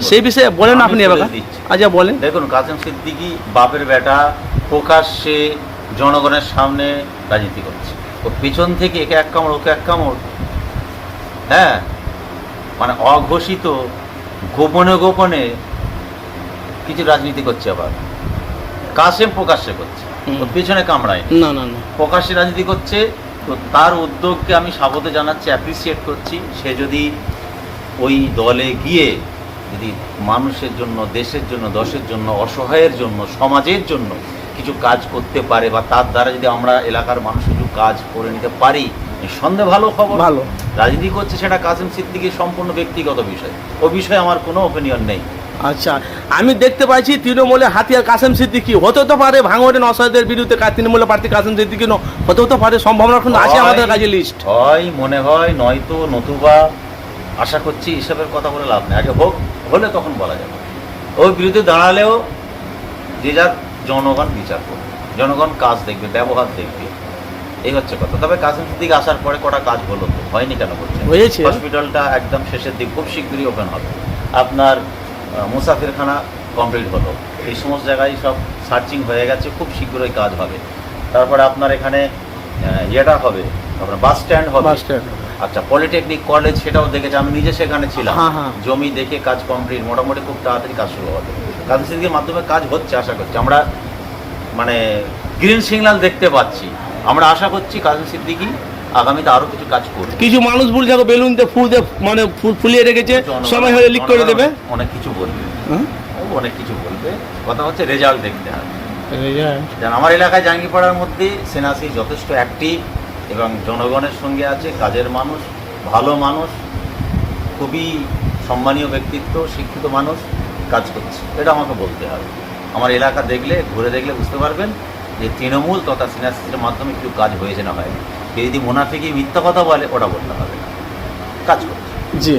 সেই বিষয়ে বলেন আপনি এবার। আচ্ছা বলেন। দেখুন, কাসেম সিদ্দিকী বাপের বেটা প্রকাশ্যে জনগণের সামনে রাজনীতি করছে। ও পিছন থেকে একে এক কামড় ওকে এক কামড়, হ্যাঁ, মানে অঘোষিত গোপনে গোপনে কিছু রাজনীতি করছে। আবার কাসেম প্রকাশ্যে করছে, ওর পিছনে কামড়ায় না না না, প্রকাশ্যে রাজনীতি করছে। তো তার উদ্যোগকে আমি স্বাগত জানাচ্ছি, অ্যাপ্রিসিয়েট করছি। সে যদি ওই দলে গিয়ে যদি মানুষের জন্য, দেশের জন্য, দশের জন্য, অসহায়ের জন্য, সমাজের জন্য কিছু কাজ করতে পারে, বা তার দ্বারা যদি আমরা এলাকার মানুষ কিছু কাজ করে নিতে পারি, নিঃসন্দেহে ভালো খবর। ভালো রাজনীতি করছে সেটা কাসেম সিদ্দিকীর সম্পূর্ণ ব্যক্তিগত বিষয়, ও বিষয়ে আমার কোনো ওপিনিয়ন নেই। আচ্ছা, আমি দেখতে পাচ্ছি তৃণমূলে হাতিয়ার কাসেম সিদ্দিকী হতে তো পারে, ভাঙড়ের অসহায়দের বিরুদ্ধে তৃণমূলের প্রার্থী কাসেম সিদ্দিকী হতেও তো পারে, সম্ভাবনা এখন আছে আমাদের কাছে লিস্ট। হয় মনে হয়, নয়তো নতুবা আশা করছি, এসবের কথা বলে লাভ নেই। আগে হোক, হলে তখন বলা যাবে। ওর বিরুদ্ধে দাঁড়ালেও যে যার জনগণ বিচার করবে, জনগণ কাজ দেখবে, ব্যবহার দেখবে, এই হচ্ছে কথা। তবে কাসেম সিদ্দিকী আসার পরে কটা কাজ হলো, তো হয়নি কেন বলছেন? হয়েছে। হসপিটালটা একদম শেষের দিক, খুব শীঘ্রই ওপেন হবে। আপনার মুসাফিরখানা কমপ্লিট হলো, এই সমস্ত জায়গায় সব সার্চিং হয়ে গেছে, খুব শীঘ্রই কাজ হবে। তারপরে আপনার এখানে ইয়েটা হবে, আপনার বাস স্ট্যান্ড হবে। আচ্ছা, পলিটেকনিক কলেজ, সেটাও দেখেছি, আমি নিজে সেখানে ছিলাম। জমি দেখে কাজ কমপ্লিট, মোটামুটি খুব তাড়াতাড়ি কাজ শুরু হবে। কাসেম সিদ্দিকীর মাধ্যমে কাজ হচ্ছে, আশা করছি আমরা, মানে গ্রিন সিগন্যাল দেখতে পাচ্ছি। আমরা আশা করছি কাসেম সিদ্দিকী আগামীতে আরো কিছু কাজ করবে। কিছু মানুষ বলছে বেলুন দিয়ে ফুল দিয়ে, মানে ফুলিয়ে রেখেছে, সময় হলে লিক করে দেবে, অনেক কিছু বলবে, অনেক কিছু বলবে। কথা হচ্ছে রেজাল্ট দেখতে হবে। আমার এলাকায় জাঙ্গিপাড়ার মধ্যে সেনাসি যথেষ্ট অ্যাক্টিভ এবং জনগণের সঙ্গে আছে, কাজের মানুষ, ভালো মানুষ, খুবই সম্মানীয় ব্যক্তিত্ব, শিক্ষিত মানুষ কাজ করছে, এটা আমাকে বলতে হবে। আমার এলাকা দেখলে, ঘুরে দেখলে বুঝতে পারবেন যে তৃণমূল তথা সেনাসির মাধ্যমে কিছু কাজ হয়েছে না হয়। কেউ যদি মুনাফিকি মিথ্যা কথা বলে, ওটা বলতে হবে না, কাজ করছে। জি।